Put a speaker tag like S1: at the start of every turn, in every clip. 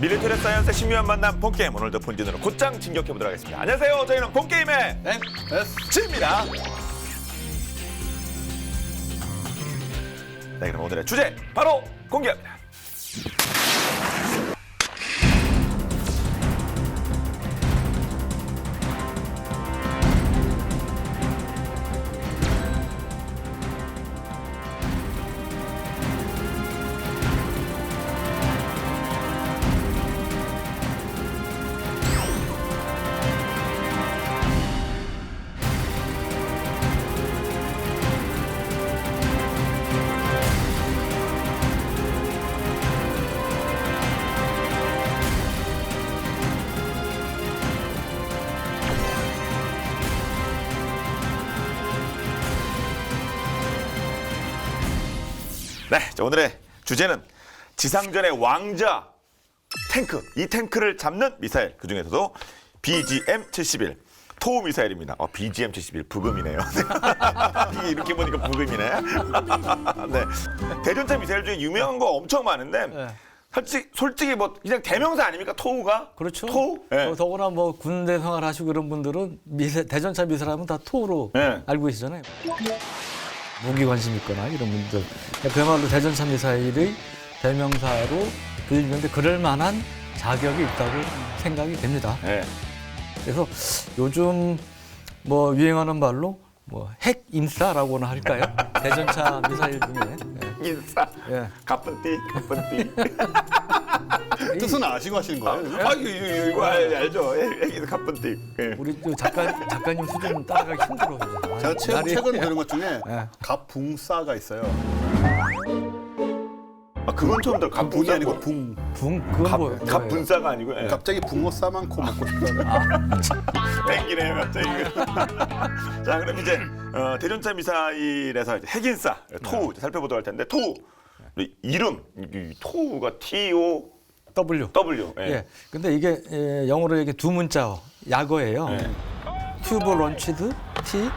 S1: 밀리터리 사이언스의 신묘한 만남 본게임 오늘도 본진으로 곧장 진격해보도록 하겠습니다. 안녕하세요. 저희는 본게임의 MSG입니다. 네, 그럼 오늘의 주제 바로 공개합니다. 네, 자, 오늘의 주제는 지상전의 왕자 탱크, 이 탱크를 잡는 미사일, 그중에서도 BGM-71 토우 미사일입니다. BGM-71 부금이네요. 이게 이렇게 보니까 부금이네. 네, 대전차 미사일 중에 유명한 거 엄청 많은데 솔직히 뭐 그냥 대명사 아닙니까? 토우가?
S2: 그렇죠.
S1: 토우? 네.
S2: 더구나 뭐 군대 생활하시고 그런 분들은 대전차 미사일하면 다 토우로
S1: 네.
S2: 알고 계시잖아요. 무기 관심 있거나 이런 분들 그야말로 대전차 미사일의 대명사로 불리는데 그럴 만한 자격이 있다고 생각이 됩니다.
S1: 네.
S2: 그래서 요즘 뭐 유행하는 말로 뭐 핵 인싸라고나 할까요? 대전차 미사일 중에
S1: 인싸.
S2: 예.
S1: 가쁜띠.
S3: 뜻은 아시고 하시는 거예요?
S1: 이거 알죠. 애기도 가쁜띠. 예.
S2: 우리 또 작가님 수준 따라가기 힘들어요.
S3: 제가 최근 들은 것 중에
S2: 예.
S3: 갑붕싸가 있어요.
S1: 그건 처음 들어.
S3: 붕이 아니고 붕.
S2: 그건 뭐
S1: 갑분싸가 아니고. 예.
S3: 갑자기 붕어 싸만코 먹고 싶다는.
S1: 땡기네요, 갑자기. 자, 그럼 이제 대전차 미사일에서 이제 핵인싸 토우 살펴보도록 할 텐데 토우 이름 이 토우가 TOW.
S2: W. 예. 근데 이게 영어로 이게 두 문자 약어예요.
S1: 예.
S2: 튜브 런치드 T,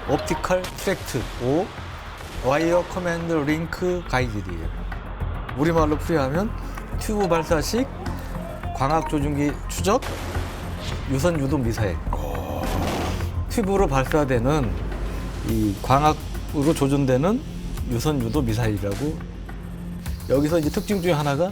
S2: 옵티컬 트랙트 O, 와이어 커맨드 링크 가이드이에요. 우리말로 풀이하면 튜브 발사식 광학 조준기 추적 유선 유도 미사일. 튜브로 발사되는 이 광학으로 조준되는 유선 유도 미사일이라고. 여기서 이제 특징 중에 하나가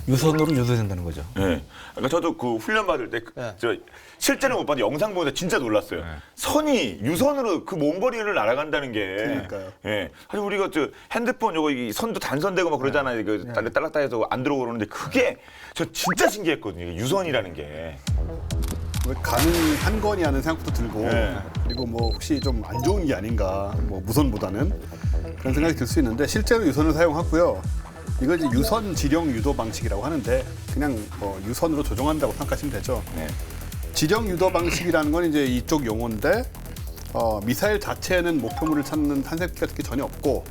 S2: 유선으로 유도된다는 거죠.
S1: 네. 그러니까 저도 그 훈련 받을 때 저 실제로 못 봤는데 영상 보는데 진짜 놀랐어요. 선이 유선으로 그 먼 거리를 날아간다는 게.
S3: 그러니까요.
S1: 예. 사실 우리가 저 핸드폰 요거 이 선도 단선되고 막 그러잖아요. 그 딸락딸락해서 안 들어오고 그러는데 그게 저 진짜 신기했거든요. 이게 유선이라는 게.
S3: 왜 가능한 거니 하는 생각부터 들고
S1: 네.
S3: 그리고 뭐 혹시 좀 안 좋은 게 아닌가 뭐 무선보다는 그런 생각이 들 수 있는데 실제로 유선을 사용하고요. 이걸 이제 유선 지령 유도 방식이라고 하는데 그냥 뭐 유선으로 조종한다고 생각하시면 되죠.
S1: 네.
S3: 지령 유도 방식이라는 건 이제 이쪽 용어인데 미사일 자체에는 목표물을 찾는 탄생기 같은 게 전혀 없고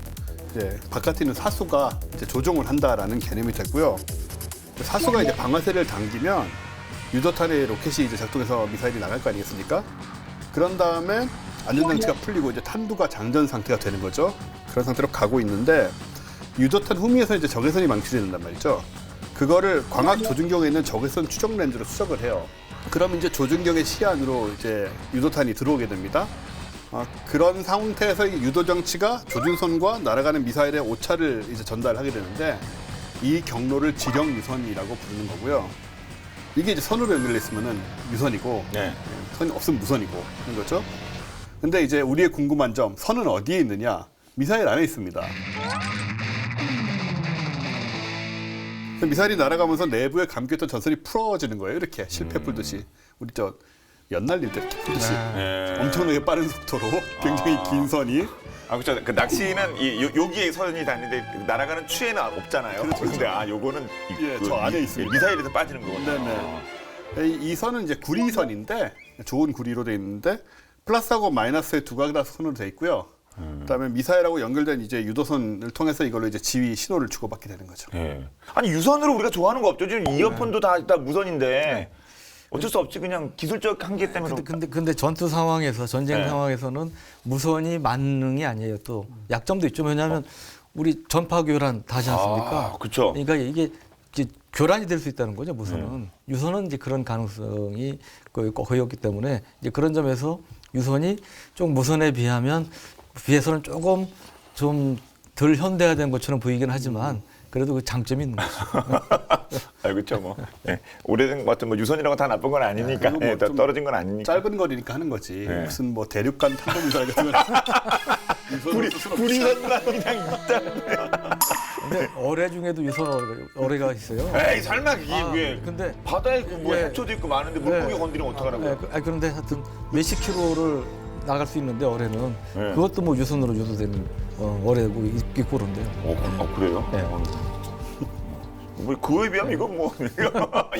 S3: 이제 바깥에 있는 사수가 이제 조종을 한다라는 개념이 되고요. 사수가 이제 방아쇠를 당기면 유도탄의 로켓이 이제 작동해서 미사일이 나갈 거 아니겠습니까? 그런 다음에 안전장치가 풀리고 이제 탄두가 장전 상태가 되는 거죠. 그런 상태로 가고 있는데 유도탄 후미에서 이제 적외선이 망치된단 말이죠. 그거를 광학 조준경에 있는 적외선 추적 렌즈로 수적을 해요. 그럼 이제 조준경의 시안으로 이제 유도탄이 들어오게 됩니다. 그런 상태에서 이 유도 장치가 조준선과 날아가는 미사일의 오차를 이제 전달하게 되는데 이 경로를 지령 유선이라고 부르는 거고요. 이게 이제 선으로 연결돼 있으면은 유선이고
S1: 네.
S3: 선이 없으면 무선이고 그런 거죠. 근데 이제 우리의 궁금한 점, 선은 어디에 있느냐? 미사일 안에 있습니다. 미사일이 날아가면서 내부에 감겨있던 전선이 풀어지는 거예요. 이렇게 실패 풀듯이. 우리 저 연날릴 때 이렇게 풀듯이.
S1: 네.
S3: 엄청나게 빠른 속도로 굉장히 긴 선이.
S1: 그렇죠. 그 낚시는 여기에 선이 다니는데 날아가는 추에는 없잖아요.
S3: 그렇죠.
S1: 근데 요거는
S3: 예, 저 안에 있습니다.
S1: 미사일에서 빠지는 거거든요.
S3: 네네. 이 선은 이제 구리선인데 좋은 구리로 돼 있는데 플러스하고 마이너스의 두 각이 다 선으로 돼 있고요. 그다음에 미사일하고 연결된 이제 유도선을 통해서 이걸로 이제 지휘 신호를 주고받게 되는 거죠.
S1: 예. 아니 유선으로 우리가 좋아하는 거 없죠. 지금 이어폰도 다 무선인데 어쩔 수 없지 그냥 기술적 한계 때문에.
S2: 근데 전투 상황에서 전쟁
S1: 네.
S2: 상황에서는 무선이 만능이 아니에요. 또 약점도 있죠. 왜냐하면 우리 전파 교란 다지 않습니까?
S1: 그렇죠.
S2: 그러니까 이게 이제 교란이 될 수 있다는 거죠. 무선은 유선은 이제 그런 가능성이 거의 없기 때문에 이제 그런 점에서 유선이 좀 무선에 비해서는 조금 좀 덜 현대화된 것처럼 보이긴 하지만 그래도 그 장점이 있는 거죠.
S1: 그렇죠. 뭐 오래된 것 같은 뭐 유선이라는 건 다 나쁜 건 아니니까,
S3: 그리고 뭐 좀
S1: 떨어진 건 아니니까.
S3: 짧은 거리니까 하는 거지.
S1: 네.
S3: 무슨 뭐 대륙간 탄도미사일 같은 거.
S1: 불이선만 그냥 있다.
S2: 근데 어뢰 중에도 유선 어뢰가 있어요.
S1: 에이 설마 이게 왜?
S2: 근데
S1: 바다에 뭐
S2: 예.
S1: 해초도 있고 많은데 물고기
S2: 예.
S1: 건드리면 어떡하라고요?
S2: 그런데 하여튼 몇십 킬로를 나갈 수 있는데 어뢰는
S1: 네.
S2: 그것도 뭐 유선으로 유도되는 어뢰고 있고 그런데요.
S1: 그래요?
S2: 네.
S1: 뭐 그거에 비하면 이건 뭐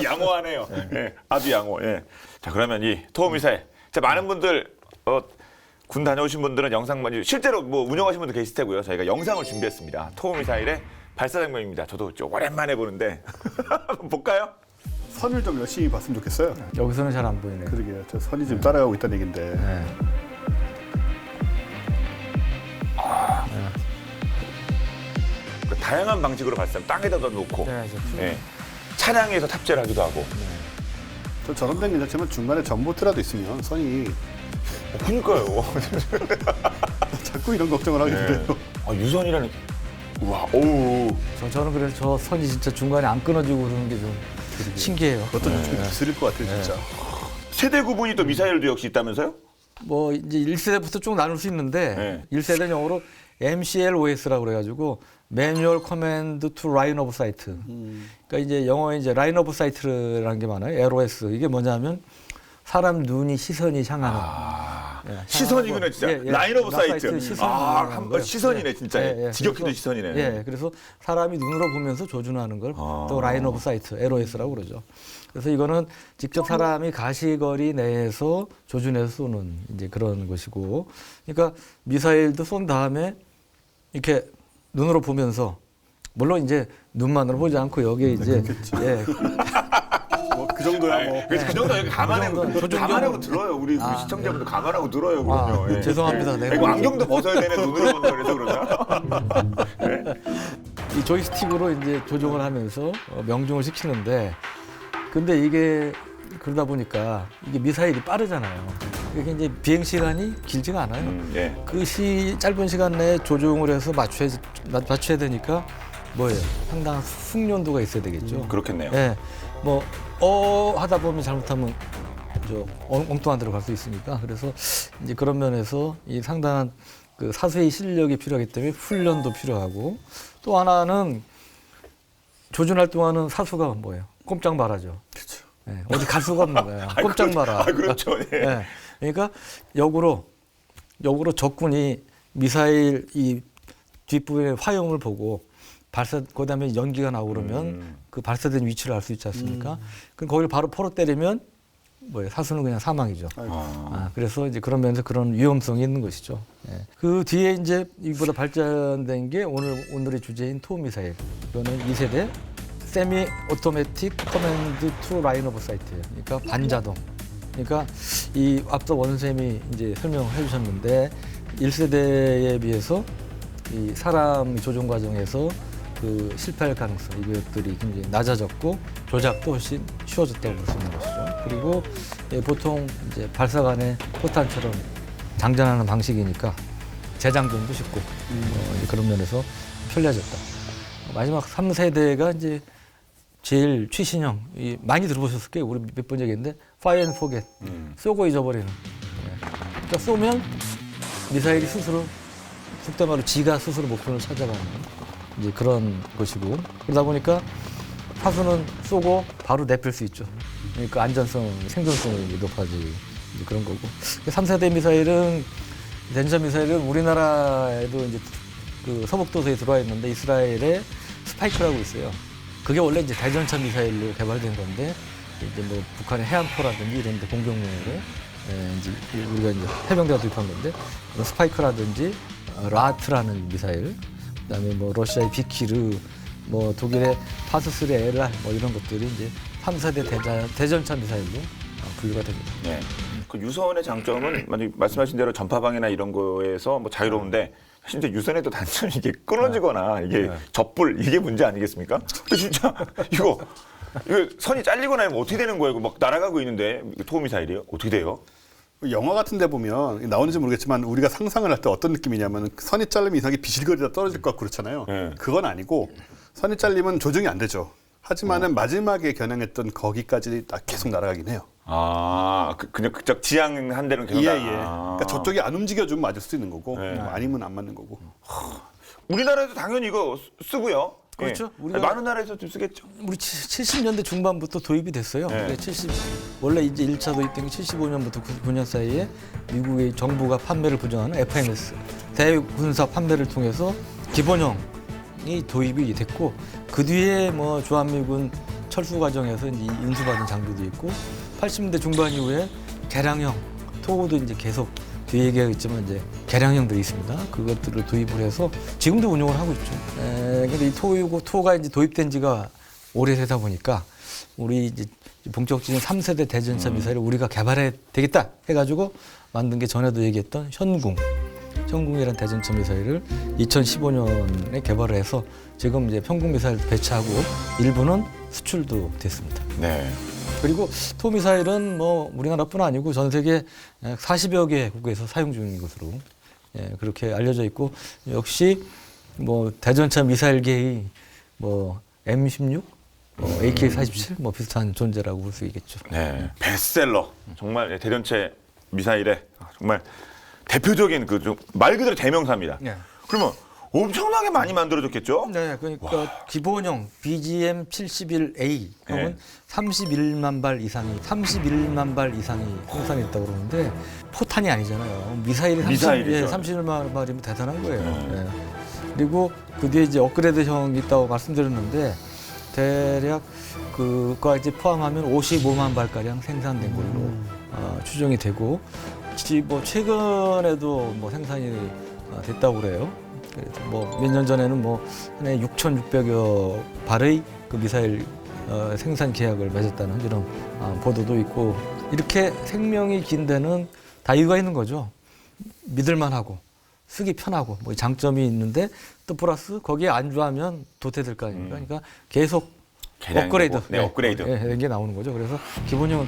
S1: 양호하네요. 예, 아주 양호. 예. 자 그러면 이 토미사일. 자 많은 분들 군 다녀오신 분들은 영상 많이 실제로 뭐 운영하신 분들 계실 테고요. 저희가 영상을 준비했습니다. 토미사일의 발사 장면입니다. 저도 좀 오랜만에 보는데 한번 볼까요?
S3: 선을 좀 열심히 봤으면 좋겠어요.
S2: 여기서는 잘 안 보이네요.
S3: 그러게요. 저 선이 지금 따라가고 있다는 얘긴데.
S2: 네.
S1: 그 다양한 방식으로 발사하면 땅에다 놓고
S2: 네,
S1: 예. 차량에서 탑재를 하기도 하고.
S3: 저런 데는 괜찮지만 중간에 전보트라도 있으면 선이
S1: 그러니까요.
S3: 자꾸 이런 걱정을 하게 돼요.
S1: 유선이라는 게. 우와, 오우.
S2: 저는 그래서 저 선이 진짜 중간에 안 끊어지고 그러는 게 좀 신기해요.
S3: 그것도 좀 기술일 것 같아요, 진짜.
S1: 세대 구분이 또 미사일도 역시 있다면서요?
S2: 뭐 이제 1세대부터 쭉 나눌 수 있는데
S1: 네.
S2: 1세대는 영어로 MCLOS라고 그래가지고 Manual Command to Line of Sight. 그러니까 이제 영어에 이제 Line of Sight라는 게 많아요. LOS. 이게 뭐냐면 사람 눈이 시선이 향하는. 예,
S1: 시선이구나 진짜.
S2: 예, 예.
S1: 라인 오브 사이트.
S2: 시선이라는 거예요.
S1: 시선이네 진짜.
S2: 예, 예.
S1: 지겹게도
S2: 그래서-
S1: 시선이네.
S2: 예, 그래서 사람이 눈으로 보면서 조준하는 걸 또 라인 오브 사이트, LOS라고 그러죠. 그래서 이거는 직접 사람이 가시거리 내에서 조준해서 쏘는 이제 그런 것이고, 그러니까 미사일도 쏜 다음에 이렇게 눈으로 보면서 물론 이제 눈만으로 보지 않고 여기에 이제 예,
S3: 뭐 그 정도야 뭐.
S1: 그래서 그 정도 여기 감안하고
S2: 그 정도
S1: 감안하고 들어요. 우리 시청자분들 감안하고 들어요. 그럼요. 예.
S2: 죄송합니다. 네.
S1: 이거 안경도 벗어야 되네 눈으로 본다 그래서 그러나.
S2: 이 조이스틱으로 이제 조종을 하면서 명중을 시키는데, 근데 이게 그러다 보니까 이게 미사일이 빠르잖아요. 이게 이제 비행 시간이 길지가 않아요.
S1: 예.
S2: 그 짧은 시간 내에 조종을 해서 맞춰야 되니까 뭐예요? 상당한 숙련도가 있어야 되겠죠.
S1: 그렇겠네요.
S2: 예, 뭐 하다 보면 잘못하면 엉뚱한 데로 갈 수 있으니까 그래서 이제 그런 면에서 이 상당한 그 사수의 실력이 필요하기 때문에 훈련도 필요하고 또 하나는 조준할 동안은 사수가 뭐예요? 꼼짝 말하죠.
S3: 그렇죠.
S2: 예, 어디 갈 수가 없는 거예요. 꼼짝 말아.
S1: 그렇죠. 예.
S2: 예, 그러니까 역으로 적군이 미사일 이 뒷부분의 화염을 보고 그다음에 연기가 나오고 그러면 그 발사된 위치를 알 수 있지 않습니까? 그럼 거기를 바로 포로 때리면 뭐예요? 사수는 그냥 사망이죠. 그래서 이제 그런 면에서 그런 위험성이 있는 것이죠. 예. 그 뒤에 이제 이보다 발전된 게 오늘의 주제인 토 미사일. 이거는 2세대 세미 오토매틱 커맨드 투 라인 오브 사이트예요. 그러니까 반자동. 그러니까 이 앞서 원쌤이 이제 설명해 주셨는데 1세대에 비해서 이 사람 조종 과정에서 그 실패할 가능성 이것들이 굉장히 낮아졌고 조작도 훨씬 쉬워졌다고 볼 수 있는 것이죠. 그리고 보통 이제 발사관의 포탄처럼 장전하는 방식이니까 재장전도 쉽고 이제 그런 면에서 편리해졌다. 마지막 3세대가 이제 제일 최신형 많이 들어보셨을 거예요. 우리 몇 번 얘기했는데 Fire and Forget 쏘고 잊어버리는. 그러니까 쏘면 미사일이 스스로 속된 말로 지가 스스로 목표를 찾아가는 이제 그런 것이고 그러다 보니까 사수는 쏘고 바로 내필 수 있죠. 그러니까 안전성, 생존성이 높아지고 이제 그런 거고. 3세대 미사일은 대전차 미사일은 우리나라에도 이제 그 서북도서에 들어와 있는데 이스라엘의 스파이크라고 있어요. 그게 원래 이제 대전차 미사일로 개발된 건데 이제 뭐 북한의 해안포라든지 이런 데 공격용으로 이제 우리가 이제 해병대가 도입한 건데 스파이크라든지 라트라는 미사일, 그다음에 뭐 러시아의 비키르, 뭐 독일의 파스3 LR 뭐 이런 것들이 이제 3세대 대전차 미사일로 분류가 됩니다.
S1: 네. 그 유선의 장점은 만약 말씀하신 대로 전파방이나 이런 거에서 뭐 자유로운데 진짜 유선에도 단점이 이게 끊어지거나 이게 접불 이게 문제 아니겠습니까? 근데 진짜 이거 선이 잘리거나 하면 어떻게 되는 거예요? 이거 막 날아가고 있는데 토미사일이요? 어떻게 돼요?
S3: 영화 같은 데 보면 나오는지 모르겠지만 우리가 상상을 할 때 어떤 느낌이냐면 선이 잘리면 이상하게 비실거리다 떨어질 것 같고 그렇잖아요.
S1: 네.
S3: 그건 아니고 선이 잘리면 조정이 안 되죠. 하지만은 마지막에 겨냥했던 거기까지 계속 날아가긴 해요.
S1: 아, 그냥 그쪽 지향한 대로 계속
S3: 예.
S1: 아.
S3: 그러니까 저쪽이 안 움직여주면 맞을 수도 있는 거고
S1: 네.
S3: 아니면 안 맞는 거고.
S1: 우리나라에도 당연히 이거 쓰고요.
S2: 그렇죠.
S1: 예.
S2: 우리가-
S1: 많은 나라에서 좀 쓰겠죠.
S2: 우리 70년대 중반부터 도입이 됐어요.
S1: 네.
S2: 그게 원래 이제 1차 도입된 게 75년부터 99년 사이에 미국의 정부가 판매를 부정하는 FMS 대군사 판매를 통해서 기본형이 도입이 됐고 그 뒤에 뭐 주한미군 철수 과정에서 이제 인수받은 장비도 있고 80년대 중반 이후에 개량형 토우도 이제 계속 뒤에 얘기하겠지만 이제 개량형들이 있습니다. 그것들을 도입을 해서 지금도 운용을 하고 있죠. 근데 이 토가 이제 도입된 지가 오래되다 보니까 우리 이제 본격적인 3세대 대전차 미사일을 우리가 개발해야 되겠다 해가지고 만든 게 전에도 얘기했던 현궁이라는 대전차 미사일을 2015년에 개발을 해서 지금 이제 평국 미사일 배치하고 일부는 수출도 됐습니다.
S1: 네.
S2: 그리고 토미사일은 뭐 우리나라뿐 아니고 전 세계 40여 개국에서 사용 중인 것으로 그렇게 알려져 있고 역시 뭐 대전차 미사일계의 뭐 M16, AK-47 뭐 비슷한 존재라고 볼 수 있겠죠.
S1: 네. 베스트셀러. 정말 대전체 미사일의 정말 대표적인 말 그대로 대명사입니다.
S2: 네.
S1: 그러면 엄청나게 많이 만들어졌겠죠?
S2: 네, 그러니까 기본형 BGM 71A 형은
S1: 네.
S2: 31만 발 이상이 생산했다고 그러는데 포탄이 아니잖아요. 미사일이
S1: 미사일이죠.
S2: 31만 발이면 대단한 거예요. 네. 그리고 그 뒤에 이제 업그레이드형이 있다고 말씀드렸는데 대략 그거 이제 포함하면 55만 발가량 생산된 걸로 추정이 되고 뭐 최근에도 뭐 생산이 됐다고 그래요. 뭐 몇 년 전에는 뭐 한 해 6,600여 발의 그 미사일 생산 계약을 맺었다는 이런 보도도 있고 이렇게 생명이 긴 데는 다 이유가 있는 거죠. 믿을만하고 쓰기 편하고 뭐 장점이 있는데 또 플러스 거기에 안주하면 도태될 거 아닙니까? 그러니까 계속 업그레이드,
S1: 네, 업그레이드.
S2: 이런 게 나오는 거죠. 그래서 기본형은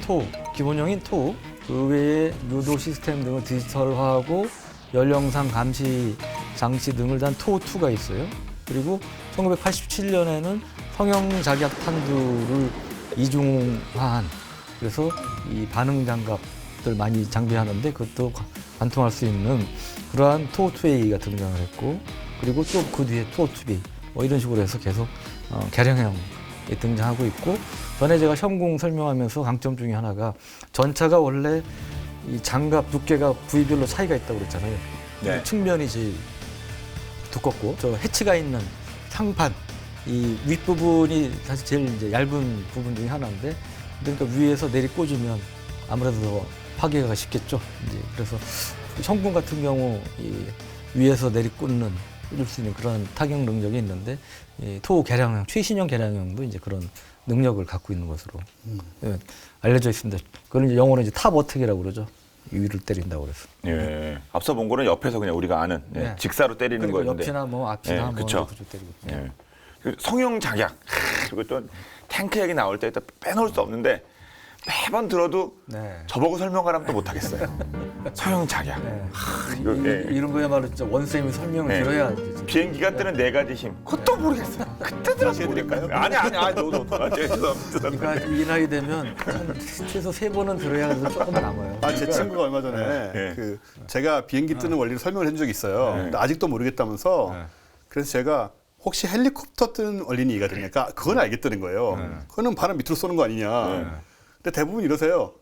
S2: 기본형인 토우, 그 외에 유도 시스템 등을 디지털화하고 연령상 감시 장치 등을 단 토우2가 있어요. 그리고 1987년에는 성형 자격 탄두를 이중화한 그래서 이 반응 장갑들 많이 장비하는데 그것도 관통할 수 있는 그러한 토우2A가 등장을 했고 그리고 또 그 뒤에 토우2B 뭐 이런 식으로 해서 계속 개량형이 등장하고 있고 전에 제가 현궁 설명하면서 강점 중에 하나가 전차가 원래 이 장갑 두께가 부위별로 차이가 있다고 그랬잖아요.
S1: 네.
S2: 측면이 제일 두껍고 저 해치가 있는 상판 이 윗부분이 사실 제일 이제 얇은 부분 중에 하나인데 그러니까 위에서 내리 꽂으면 아무래도 더 파괴가 쉽겠죠. 이제 그래서 현궁 같은 경우 이 위에서 내리 꽂는 수 있는 그런 타격 능력이 있는데 이 토 개량형 최신형 개량형도 이제 그런 능력을 갖고 있는 것으로 알려져 있습니다. 그걸 이제 영어로 이제 탑 어택이라고 그러죠. 위를 때린다고 그래서.
S1: 예. 앞서 본 거는 옆에서 그냥 우리가 아는
S2: 네.
S1: 직사로 때리는
S2: 그리고
S1: 거였는데.
S2: 옆이나 뭐 앞이나 뭐
S1: 그쵸.
S2: 구조 때리고.
S1: 예. 그 성형 작약. 그리고 또 탱크 얘기 나올 때 빼놓을 수 없는데 매번 들어도
S2: 네.
S1: 저보고 설명하라면 또 못하겠어요. 성형 작약. 이거, 예.
S2: 이런 거야말로 진짜 원쌤이 설명을
S1: 네.
S2: 들어야 진짜.
S1: 비행기가 뜨는 네 가지 힘. 그것도 모르겠어요. 그때 들어서 해드릴까요? 아니, 너도. 죄송합니다.
S2: 그러니까 이 나이 되면 한 최소 3번은 들어야 해서 조금 남아요.
S3: 제 친구가 얼마 전에
S1: 네.
S3: 그 제가 비행기 뜨는 원리를 설명을 해준 적이 있어요. 근데 아직도 모르겠다면서 그래서 제가 혹시 헬리콥터 뜨는 원리는 이해가 되니까 그건 알겠다는 거예요. 그거는 바람 밑으로 쏘는 거 아니냐. 근데 대부분 이러세요.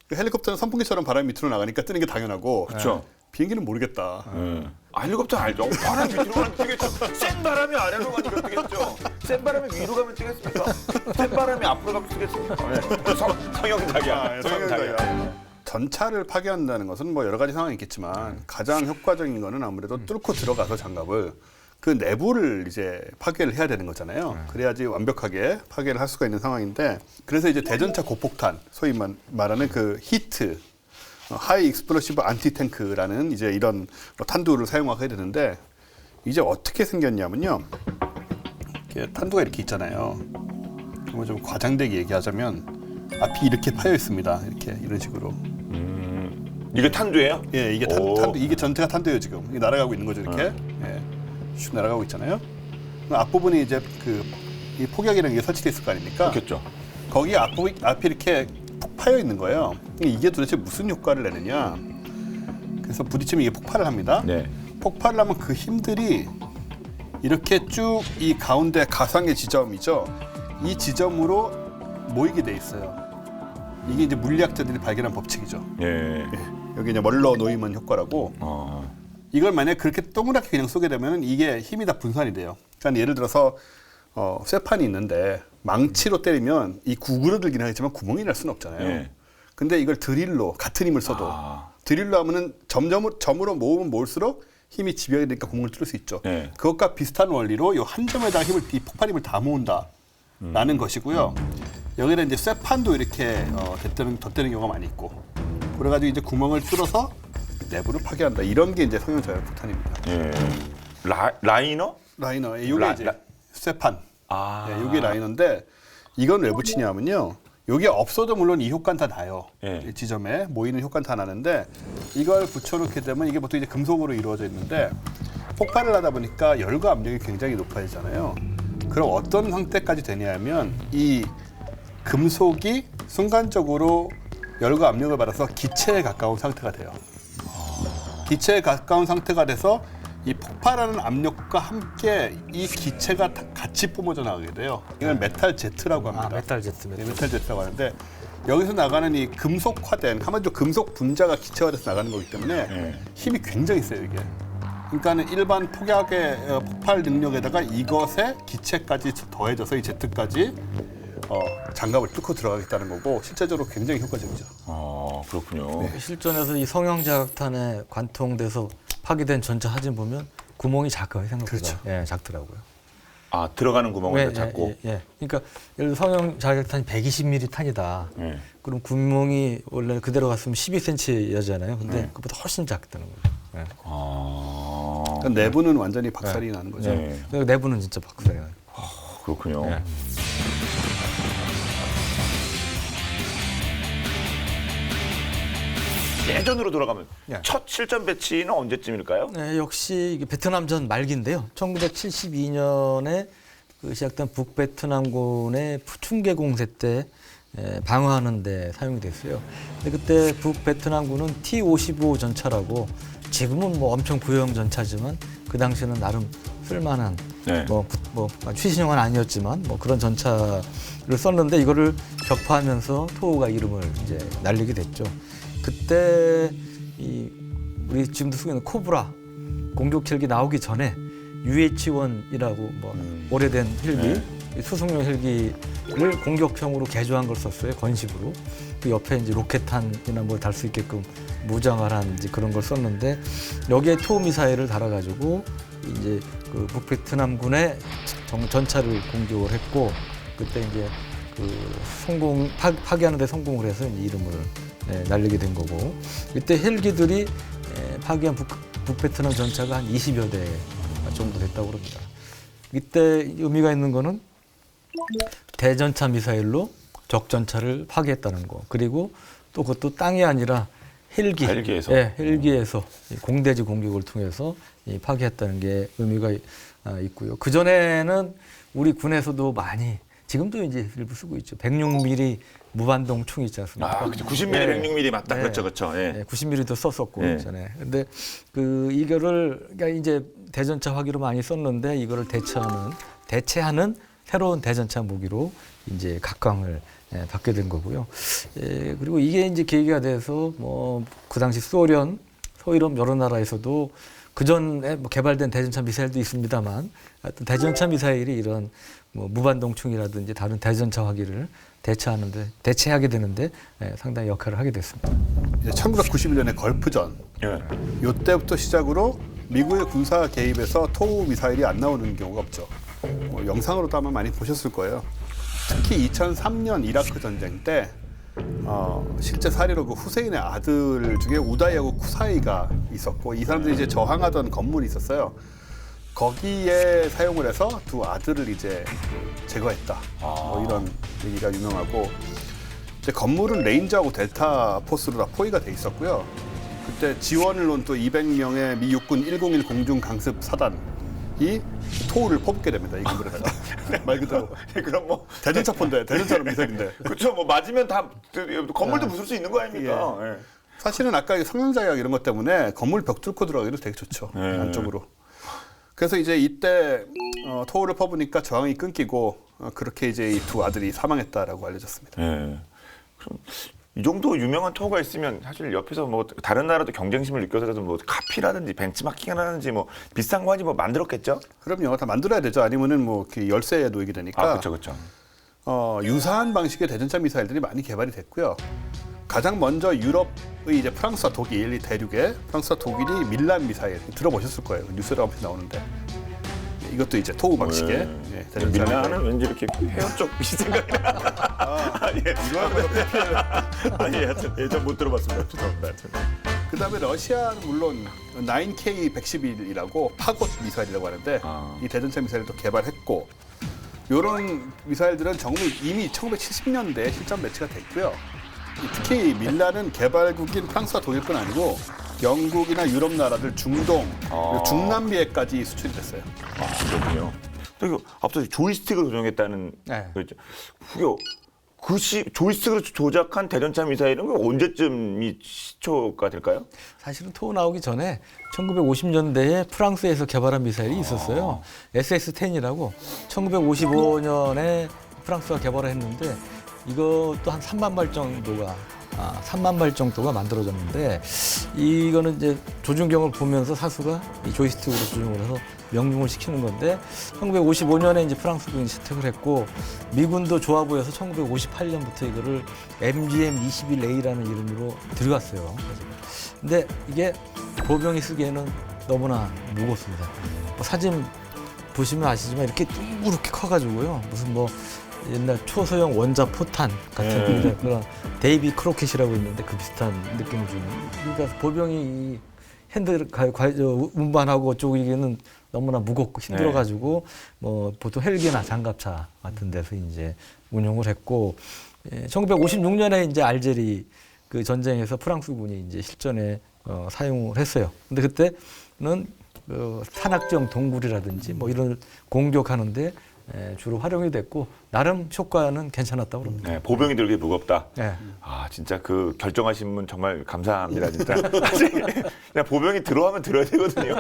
S3: 그 헬리콥터는 선풍기처럼 바람이 밑으로 나가니까 뜨는 게 당연하고
S1: 그쵸.
S3: 비행기는 모르겠다.
S1: 헬리콥터 알죠? 바람 밑으로 가면 뜨겠죠. 센 바람이 아래로 가니까 뜨겠죠. 센 바람이 위로 가면 뜨겠습니까? 센 바람이 앞으로 가면 뜨겠습니까? 성형 작약. 성형 작약.
S3: 전차를 파괴한다는 것은 뭐 여러 가지 상황이 있겠지만 가장 효과적인 거는 아무래도 뚫고 들어가서 장갑을 그 내부를 이제 파괴를 해야 되는 거잖아요. 그래야지 완벽하게 파괴를 할 수가 있는 상황인데 그래서 이제 대전차 고폭탄, 소위 말하는 그 히트, 하이 익스플로시브 안티 탱크라는 이제 이런 탄두를 사용하게 되는데 이제 어떻게 생겼냐면요. 이렇게 탄두가 이렇게 있잖아요. 그럼 좀 과장되게 얘기하자면 앞이 이렇게 파여 있습니다. 이렇게 이런 식으로.
S1: 이게 탄두예요?
S3: 예, 이게 탄두, 이게 전체가 탄두예요 지금. 이게 날아가고 있는 거죠 이렇게. 예, 슉 날아가고 있잖아요. 그럼 앞부분이 이제 이 폭약이라는 게 설치돼 있을 거 아닙니까?
S1: 그렇겠죠.
S3: 거기 앞이 이렇게 푹 파여 있는 거예요. 이게 도대체 무슨 효과를 내느냐? 그래서 부딪히면 이게 폭발을 합니다.
S1: 네.
S3: 폭발을 하면 그 힘들이 이렇게 쭉 이 가운데 가상의 지점이죠. 이 지점으로 모이게 돼 있어요. 이게 이제 물리학자들이 발견한 법칙이죠.
S1: 예.
S3: 예, 여기 이제 멀러 노이먼 효과라고. 이걸 만약 그렇게 동그랗게 그냥 쏘게 되면 이게 힘이 다 분산이 돼요. 그러니까 예를 들어서 쇠판이 있는데 망치로 때리면 이 구부러들긴 하겠지만 구멍이 날 수는 없잖아요.
S1: 예.
S3: 근데 이걸 드릴로 같은 힘을 써도 드릴로 하면은 점으로 모으면 모을수록 힘이 집약이 되니까 구멍을 뚫을 수 있죠.
S1: 예.
S3: 그것과 비슷한 원리로 이 한 점에다가 이 폭발힘을 다 모은다라는 것이고요. 여기는 이제 쇠판도 이렇게 덧대는 경우가 많이 있고, 그래가지고 이제 구멍을 뚫어서 내부를 파괴한다. 이런 게 이제 성형 자연 폭탄입니다.
S1: 예. 라이너?
S3: 라이너, 이게 이제 쇠판. 네, 이게 라이너인데 이건 왜 붙이냐면요. 이게 없어도 물론 이 효과는 다 나요.
S1: 예.
S3: 이 지점에 모이는 효과는 다 나는데 이걸 붙여놓게 되면 이게 보통 이제 금속으로 이루어져 있는데 폭발을 하다 보니까 열과 압력이 굉장히 높아지잖아요. 그럼 어떤 상태까지 되냐면 이 금속이 순간적으로 열과 압력을 받아서 기체에 가까운 상태가 돼요. 기체에 가까운 상태가 돼서 이 폭발하는 압력과 함께 이 기체가 같이 뿜어져 나가게 돼요. 이걸 메탈 제트라고 합니다.
S2: 메탈 제트.
S3: 네, 메탈 제트라고 하는데 여기서 나가는 이 금속화된 한마디로 금속 분자가 기체화돼서 나가는 거기 때문에 힘이 굉장히 세요 이게. 그러니까는 일반 폭약의 폭발 능력에다가 이것에 기체까지 더해져서 이 제트까지 장갑을 뚫고 들어가겠다는 거고 실제적으로 굉장히 효과적이죠.
S1: 그렇군요.
S2: 실전에서 이 성형자극탄에 관통돼서 파괴된 전차 사진 보면 구멍이 작아요 생각보다.
S3: 그렇죠.
S2: 예, 작더라고요.
S1: 들어가는 구멍을 잡고.
S2: 예. 그러니까 예를 들어 성형자극탄이 120mm 탄이다. 그럼 구멍이 원래 그대로 갔으면 12cm였잖아요. 근데 그보다 훨씬 작다는 거죠. 예.
S3: 그러니까 내부는 완전히 박살이 나는 거죠.
S2: 그러니까 내부는 진짜 박살이 나요.
S1: 그렇군요.
S2: 예.
S1: 예전으로 돌아가면
S2: 예.
S1: 첫 실전 배치는 언제쯤일까요?
S2: 네, 역시 이게 베트남전 말기인데요. 1972년에 시작된 북베트남군의 춘계 공세 때 방어하는 데 사용이 됐어요. 근데 그때 북베트남군은 T-55 전차라고 지금은 뭐 엄청 구형 전차지만 그 당시에는 나름 쓸만한 최신형은 아니었지만 뭐 그런 전차를 썼는데 이거를 격파하면서 토우가 이름을 이제 날리게 됐죠. 그때 우리 지금도 쓰고 있는 코브라 공격 헬기 나오기 전에 UH-1이라고 뭐 오래된 헬기, 수송용 헬기를 공격형으로 개조한 걸 썼어요. 건식으로. 그 옆에 이제 로켓탄이나 뭘 달 수 있게끔 무장을 한 이제 그런 걸 썼는데 여기에 토우 미사일을 달아가지고 이제 그 북베트남군의 전차를 공격을 했고 그때 이제 그 파괴하는 데 성공을 해서 이제 이름을 날리게 된 거고 이때 헬기들이 파괴한 북베트남 전차가 한 20여 대 정도 됐다고 그럽니다. 이때 의미가 있는 거는 대전차 미사일로 적전차를 파괴했다는 거 그리고 또 그것도 땅이 아니라 헬기에서 헬기에서 공대지 공격을 통해서 파괴했다는 게 의미가 있고요. 그 전에는 우리 군에서도 많이 지금도 이제 일부 쓰고 있죠. 106mm 무반동 총이 있지 않습니까?
S1: 그렇죠. 90mm, 106mm 맞다. 그렇죠.
S2: 90mm도 썼었고 전에. 근데 이거를 그러니까 이제 대전차 화기로 많이 썼는데 이거를 대체하는 새로운 대전차 무기로 이제 각광을 받게 된 거고요. 그리고 이게 이제 계기가 돼서 뭐 그 당시 소련, 서유럽 여러 나라에서도 그 전에 뭐 개발된 대전차 미사일도 있습니다만 하여튼 대전차 미사일이 이런 뭐 무반동총이라든지 다른 대전차 화기를 대체하게 되는데 상당히 역할을 하게 됐습니다.
S3: 1991년에 걸프전 이때부터 시작으로 미국의 군사 개입에서 토우 미사일이 안 나오는 경우가 없죠. 영상으로도 아마 많이 보셨을 거예요. 특히 2003년 이라크 전쟁 때 실제 사례로 그 후세인의 아들 중에 우다이하고 쿠사이가 있었고 이 사람들이 이제 저항하던 건물이 있었어요. 거기에 사용을 해서 두 아들을 이제 제거했다. 뭐 이런 얘기가 유명하고 이제 건물은 레인저하고 델타 포스로 다 포위가 돼 있었고요. 그때 지원을 놓은 또 200명의 미 육군 101 공중 강습 사단이 토우를 퍼붓게 됩니다. 이 건물에다가 말 그대로
S1: 그럼 뭐
S3: 대전차포인데 대전차로 미사일인데
S1: 그렇죠. 뭐 맞으면 다 건물도 부술 수 있는 거 아닙니까? 예.
S3: 사실은 아까 성능자약 이런 것 때문에 건물 벽 뚫고 들어가기도 되게 좋죠. 안쪽으로. 그래서 이제 이때 토우를 퍼부니까 저항이 끊기고 그렇게 이제 이 두 아들이 사망했다라고 알려졌습니다.
S1: 예. 그럼 이 정도 유명한 토가 있으면 사실 옆에서 뭐 다른 나라도 경쟁심을 느껴서라도 뭐 카피라든지 벤치마킹이라든지 뭐 비싼 거 하지 뭐 만들었겠죠?
S3: 그럼요. 다 만들어야 되죠. 아니면은 뭐 이렇게 열세에 놓이게 되니까.
S1: 그렇죠, 그렇죠.
S3: 유사한 방식의 대전차 미사일들이 많이 개발이 됐고요. 가장 먼저 유럽의 이제 프랑스와 독일 이 대륙에 프랑스와 독일이 밀란 미사일 들어보셨을 거예요. 뉴스로 한번 나오는데 이것도 이제 토우 방식의 대전차
S1: 밀라는 왠지 이렇게 헤어 쪽이 생각이 나. 예, 아니, 하여튼 예전 못 들어봤습니다. 죄송합니다. 하여튼.
S3: 그다음에 러시아는 물론 9K 111이라고 파고 미사일이라고 하는데 이 대전차 미사일도 개발했고 이런 미사일들은 이미 1970년대에 실전 배치가 됐고요. 특히 밀란은 개발국인 프랑스와 독일뿐 아니고 영국이나 유럽 나라들, 중동, 그리고 중남미에까지 수출이 됐어요.
S1: 그렇군요. 그리고 앞서 조이스틱을 조정했다는 그랬죠. 그게 조이스틱으로 조작한 대전차 미사일은 언제쯤이 시초가 될까요?
S2: 사실은 토우 나오기 전에 1950년대에 프랑스에서 개발한 미사일이 있었어요. SS-10이라고 1955년에 프랑스가 개발을 했는데 이것도 한 3만 발 정도가 만들어졌는데 이거는 이제 조준경을 보면서 사수가 이 조이스틱으로 조종을 해서 명중을 시키는 건데 1955년에 이제 프랑스군이 채택을 했고 미군도 좋아 보여서 1958년부터 이거를 MGM-21A라는 이름으로 들어갔어요. 근데 이게 보병이 쓰기에는 너무나 무겁습니다. 뭐 사진 보시면 아시지만 이렇게 둥그렇게 커가지고요. 무슨 뭐 옛날 초소형 원자 포탄 같은 그런 데이비 크로켓이라고 있는데 그 비슷한 느낌을 주는. 그러니까 보병이 이 핸들 운반하고 어쩌고는 너무나 무겁고 힘들어가지고 뭐 보통 헬기나 장갑차 같은 데서 이제 운용을 했고 1956년에 이제 알제리 그 전쟁에서 프랑스군이 이제 실전에 사용을 했어요. 근데 그때는 산악정 동굴이라든지 뭐 이런 공격하는데 주로 활용이 됐고 나름 효과는 괜찮았다고 그럽니다.
S1: 네, 보병이 들기 무겁다.
S2: 네.
S1: 아 진짜 그 결정하신 분 정말 감사합니다 진짜. 그냥 보병이 들어가면 들어야 되거든요.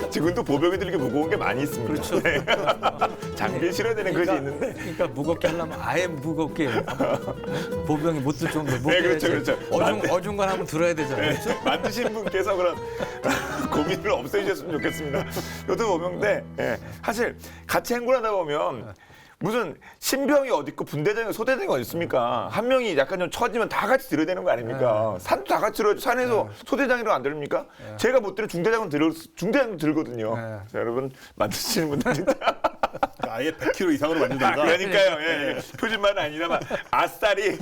S1: 지금도 보병이 들기 무거운 게 많이 있습니다.
S2: 그렇죠.
S1: 네. 장비에 실어야 되는 것이 있는데.
S2: 그러니까 무겁게 하려면 아예 무겁게 보병이 못 들 정도로
S1: 네, 그렇죠.
S2: 어중간하면 들어야 되잖아요.
S1: 네, 만드신 분께서 그런 고민을 없애주셨으면 좋겠습니다. 저도 보병인데 사실 같이 행군하다 보면 무슨 신병이 어디 있고 분대장이 소대장이 어디 있습니까? 한 명이 약간 좀 처지면 다 같이 들어야 되는 거 아닙니까? 산도 다 같이 들어야죠. 산에서 소대장이라고 안 들립니까? 제가 못 들어 중대장은 들거든요. 자, 여러분 만드시는 분들 진짜
S3: 아예 100kg 이상으로 만든다.
S1: 그러니까요. 예. 표준말은 아니다만 아싸리.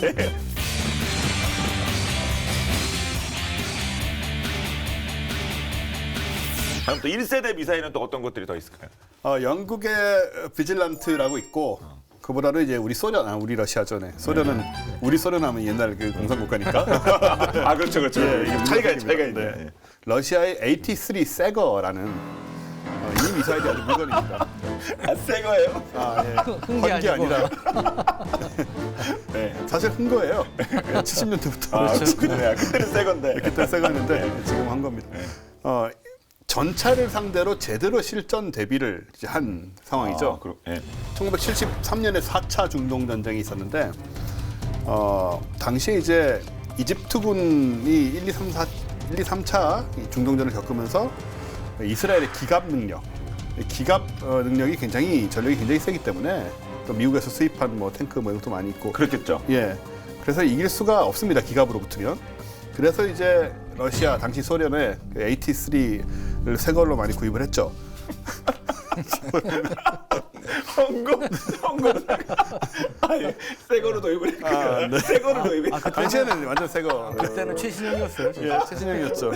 S1: 네. 다음 또 1세대 미사일은 또 어떤 것들이 더 있을까요?
S3: 영국의 비질란트라고 있고 그보다는 이제 우리 러시아전에 소련은 우리 소련 하면 옛날 그 공산국가니까.
S1: 아 그렇죠.
S3: 이게
S1: 차이가 있네.
S3: 네. 러시아의 AT-3 세거라는 이 미사일이 아주 물건입니다.
S1: 아, 새 거예요?
S2: 흥게
S3: 게 아니라 사실 한 거예요. 70년대부터.
S1: 그렇죠. 그때는 새 건데.
S3: 그때 새 거였는데 지금 한 겁니다. 전차를 상대로 제대로 실전 대비를 이제 한 상황이죠. 1973년에 4차 중동 전쟁이 있었는데 당시에 이제 이집트군이 1, 2, 3차 중동전을 겪으면서 이스라엘의 기갑 능력이 전력이 굉장히 세기 때문에 또 미국에서 수입한 뭐 탱크 뭐 이것도 많이 있고
S1: 그렇겠죠.
S3: 예, 그래서 이길 수가 없습니다. 기갑으로 붙으면. 그래서 이제 러시아 당시 소련의 AT-3를 새 걸로 많이 구입을 했죠.
S1: 성공. 아니, 새 거로 도입을 했고요. 새 거로 도입했어요.
S3: 당시에는 완전 새 거.
S2: 그때는 최신형이었어요. 진짜.
S3: 최신형이었죠.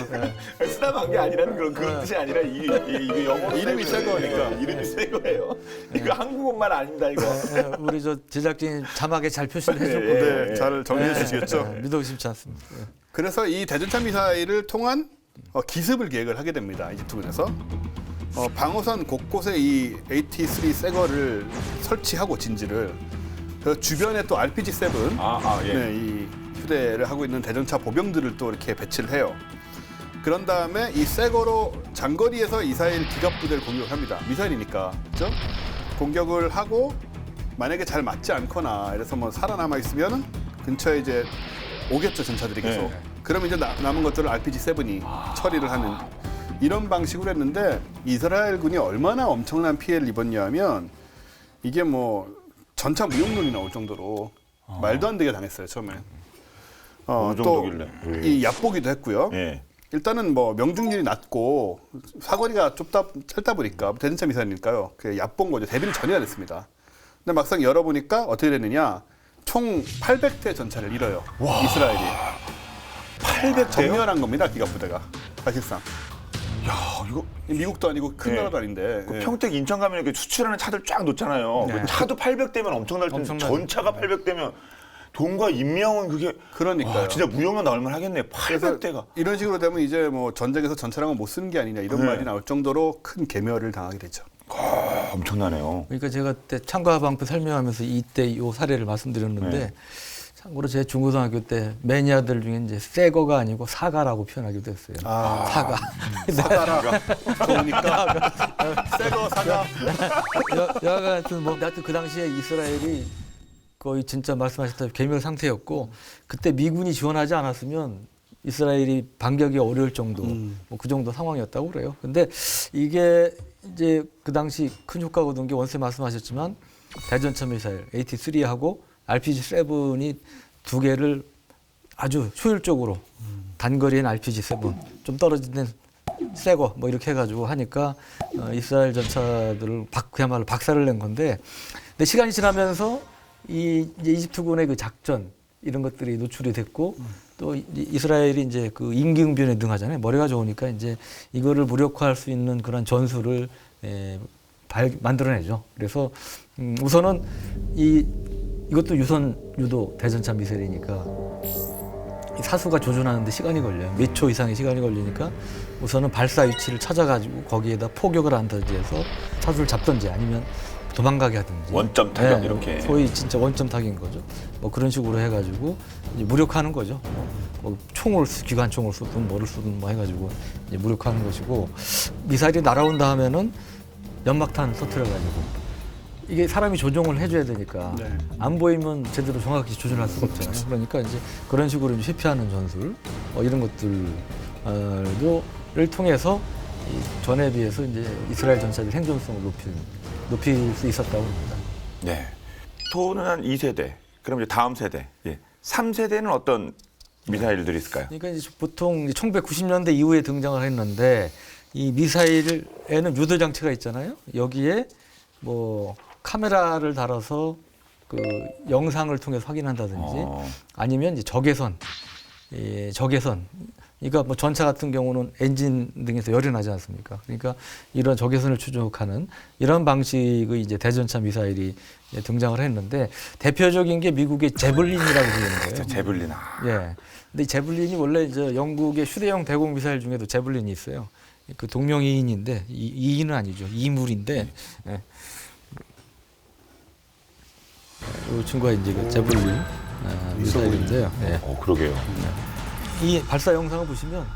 S1: 쓰다만 게 아니라는 그런 뜻이 아니라 이게 영어로
S3: 이름이 새 거니까.
S1: 이름이 새 거예요. 이거 한국어만 아닙니다 이거.
S2: 네, 우리 저 제작진이 자막에 잘 표시를 해줬고
S3: 네, 잘 정리해 주시겠죠.
S2: 믿어 의심치 않습니다.
S3: 그래서 이 대전차 미사일을 통한 기습을 계획을 하게 됩니다. 이집트군에서 방어선 곳곳에 이 AT-3 새 거를 설치하고 진지를 그 주변에 또 RPG-7
S1: 예.
S3: 네, 이 휴대를 하고 있는 대전차 보병들을 또 이렇게 배치를 해요. 그런 다음에 이 새 거로 장거리에서 이스라엘 기갑 부대를 공격을 합니다. 미사일이니까, 그렇죠? 공격을 하고 만약에 잘 맞지 않거나 이래서 뭐 살아남아 있으면 근처에 이제 오겠죠, 전차들이 계속.
S1: 네.
S3: 그럼 이제 남은 것들을 RPG-7이 처리를 하는 이런 방식으로 했는데 이스라엘군이 얼마나 엄청난 피해를 입었냐면 이게 뭐 전차 무용론이 나올 정도로 말도 안 되게 당했어요, 처음에.
S1: 어느 정도길래?
S3: 또이 얕보기도 했고요.
S1: 예.
S3: 일단은 뭐 명중률이 낮고 사거리가 짧다 보니까 대전차 미사일이니까요. 그 얕본 거죠. 대비를 전혀 안 했습니다. 근데 막상 열어보니까 어떻게 됐느냐? 총 800대 전차를 잃어요. 이스라엘이.
S1: 800대요?
S3: 전멸한 겁니다. 기갑부대가 사실상.
S1: 야, 이거
S3: 미국도 아니고 큰
S1: 네.
S3: 나라도 아닌데. 예.
S1: 평택 인천 가면 이렇게 수출하는 차들 쫙 놓잖아요.
S2: 네.
S1: 차도 800대면 엄청날 텐데
S2: 엄청나죠.
S1: 전차가 800대면 돈과 인명은 그게
S3: 그러니까요.
S1: 진짜 무용론 나올 만 하겠네요.
S3: 그래서
S1: 800대가.
S3: 이런 식으로 되면 이제 뭐 전쟁에서 전차랑은 못 쓰는 게 아니냐 이런
S1: 네.
S3: 말이 나올 정도로 큰 계멸을 당하게 되죠.
S1: 엄청나네요.
S2: 그러니까 제가 그때 창과 방패 설명하면서 이때 이 사례를 말씀드렸는데
S1: 네.
S2: 참고로 제 중고등학교 때 매니아들 중에 이제 새 거가 아니고 사가라고 표현하기도 했어요. 사가.
S3: 사가라 좋으니까 새거 사가.
S2: 여하튼 뭐 하여튼 그 당시에 이스라엘이 거의 진짜 말씀하셨다시피 괴멸 상태였고 그때 미군이 지원하지 않았으면 이스라엘이 반격이 어려울 정도 뭐 그 정도 상황이었다고 그래요. 근데 이게 이제 그 당시 큰 효과가 얻은 게 원세 말씀하셨지만 대전차 미사일 AT-3하고 RPG-7이 두 개를 아주 효율적으로 단거리엔 RPG-7 좀 떨어지는 새거 뭐 이렇게 해가지고 하니까 이스라엘 전차들을 그야말로 박살을 낸 건데 근데 시간이 지나면서 이제 이집트군의 그 작전 이런 것들이 노출이 됐고 또 이스라엘이 이제 그 임기응변에 능하잖아요. 머리가 좋으니까 이제 이거를 무력화할 수 있는 그런 전술을 만들어내죠. 그래서 우선은 이것도 유도 대전차 미사일이니까 사수가 조준하는데 시간이 걸려요. 몇 초 이상의 시간이 걸리니까 우선은 발사 위치를 찾아가지고 거기에다 포격을 한다든지 해서 사수를 잡든지 아니면 도망가게 하든지
S1: 원점 타격 이렇게.
S2: 소위 진짜 원점 타격인 거죠. 뭐 그런 식으로 해가지고 이제 무력화하는 거죠. 뭐 기관총을 쏘든 뭐를 쏘든 뭐 해가지고 이제 무력화하는 것이고 미사일이 날아온다 하면은 연막탄 터뜨려가지고 이게 사람이 조종을 해줘야 되니까
S3: 네.
S2: 안 보이면 제대로 정확히 조준할 수가 없잖아요. 그러니까 이제 그런 식으로 이제 회피하는 전술 이런 것들을 통해서 전에 비해서 이제 이스라엘 전차들 생존성을 높일 수 있었다고 합니다.
S1: 네. 토는 한 2세대. 그럼 이제 다음 세대. 예. 3세대는 어떤 미사일들이 있을까요?
S2: 그러니까 이제 보통 1990년대 이후에 등장을 했는데 이 미사일에는 유도 장치가 있잖아요. 여기에 뭐 카메라를 달아서 그 영상을 통해서 확인한다든지 아니면 이제 적외선. 그러니까 뭐 전차 같은 경우는 엔진 등에서 열이 나지 않습니까? 그러니까 이런 적외선을 추적하는 이런 방식의 이제 대전차 미사일이 등장을 했는데 대표적인 게 미국의 제블린이라고 부르는 거예요.
S1: 제블린.
S2: 예. 근데 이 제블린이 원래 이제 영국의 휴대용 대공 미사일 중에도 제블린이 있어요. 그 동명이인인데 이인은 아니죠. 이물인데. 예. 이 친구가 이제 그 제블린 미사일인데요. 예.
S1: 그러게요.
S2: 이 발사 영상을 보시면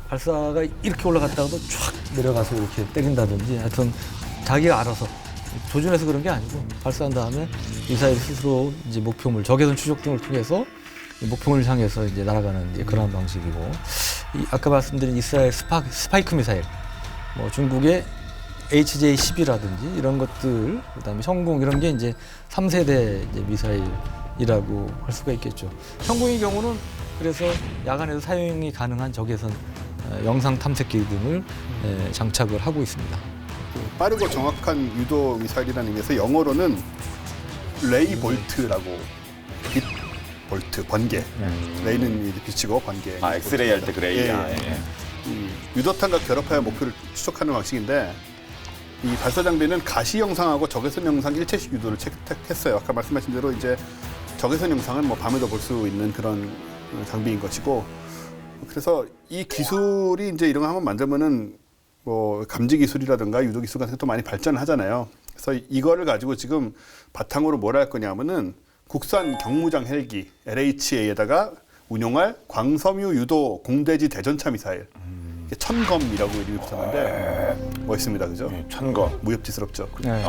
S2: 발사가 이렇게 올라갔다가도 촥 내려가서 이렇게 때린다든지 하여튼 자기가 알아서 조준해서 그런 게 아니고 발사한 다음에 미사일 스스로 이제 목표물 적외선 추적 등을 통해서 목표물을 향해서 이제 날아가는 이제 그런 방식이고 아까 말씀드린 이스라엘 스파이크 미사일 뭐 중국의 HJ-10이라든지 이런 것들 그다음에 형궁 이런 게 이제 3세대 이제 미사일이라고 할 수가 있겠죠. 형궁의 경우는 그래서 야간에도 사용이 가능한 적외선 영상 탐색기 등을 장착을 하고 있습니다.
S3: 빠르고 정확한 유도 미사일이라는 의미에서 영어로는 레이 볼트라고 빛 볼트 번개. 레이는 이제 빛이고 번개.
S1: 아, 엑스레이 할 때 그래.
S3: 예,
S1: 아,
S3: 예.
S1: 예.
S3: 이 유도탄과 결합하여 목표를 추적하는 방식인데 이 발사 장비는 가시 영상하고 적외선 영상 일체식 유도를 채택했어요. 아까 말씀하신 대로 이제 적외선 영상은 뭐 밤에도 볼 수 있는 그런 장비인 것이고, 그래서 이 기술이 이제 이런 거 한번 만들면은 뭐 감지 기술이라든가 유도 기술 같은 것도 많이 발전을 하잖아요. 그래서 이거를 가지고 지금 바탕으로 뭘 할 거냐면은 국산 경무장 헬기 LHA에다가 운용할 광섬유 유도 공대지 대전차 미사일. 이게 천검이라고 이름이 붙었는데 멋있습니다, 그죠?
S1: 천거.
S3: 무협지스럽죠.
S2: 네.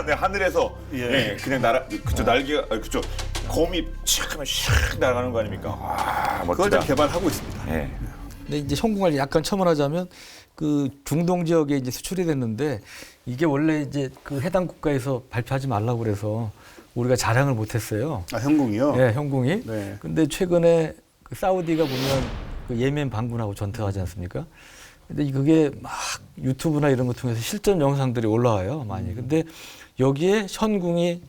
S1: 네, 하늘에서
S3: 예.
S1: 예, 그냥 그쵸 날개가 그쵸 곰이 촥 하면 샥 날아가는 거 아닙니까? 와,
S3: 그걸
S1: 멋지다.
S3: 좀 개발하고 있습니다.
S1: 예.
S2: 근데 이제 현궁을 약간 첨언하자면 그 중동 지역에 이제 수출이 됐는데 이게 원래 이제 그 해당 국가에서 발표하지 말라고 그래서 우리가 자랑을 못했어요.
S3: 아, 현궁이요?
S2: 예, 현궁이.
S3: 네.
S2: 근데 최근에 그 사우디가 보면 그 예멘 반군하고 전투하지 않습니까? 근데 그게 막 유튜브나 이런 거 통해서 실전 영상들이 올라와요, 많이. 근데 여기에 현궁이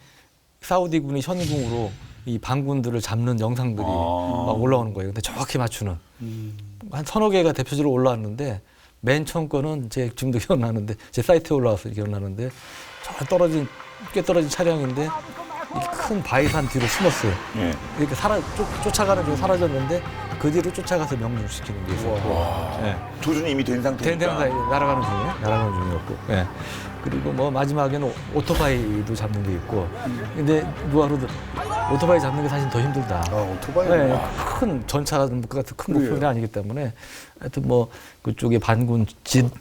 S2: 사우디군이 현궁으로 이 반군들을 잡는 영상들이 막 올라오는 거예요. 근데 정확히 맞추는. 한 서너 개가 대표적으로 올라왔는데 맨 처음 거는 제 지금도 기억나는데 제 사이트에 올라와서 기억나는데 저 꽤 떨어진 차량인데 이렇게 큰 바위산 뒤로 숨었어요.
S1: 예.
S2: 이렇게 쫓아가는 중에 사라졌는데 그 뒤로 쫓아가서 명중시키는 게 있었고. 예.
S1: 조준이 이미 된 상태니까.
S2: 날아가는 중이었고. 예. 그리고 뭐 마지막에는 오토바이도 잡는 게 있고. 근데 누가 그러든 오토바이 잡는 게 사실 더 힘들다.
S3: 아, 오토바이.
S2: 네, 큰 전차 같은 큰 목표는 아니기 때문에 하여튼 뭐 그쪽에 반군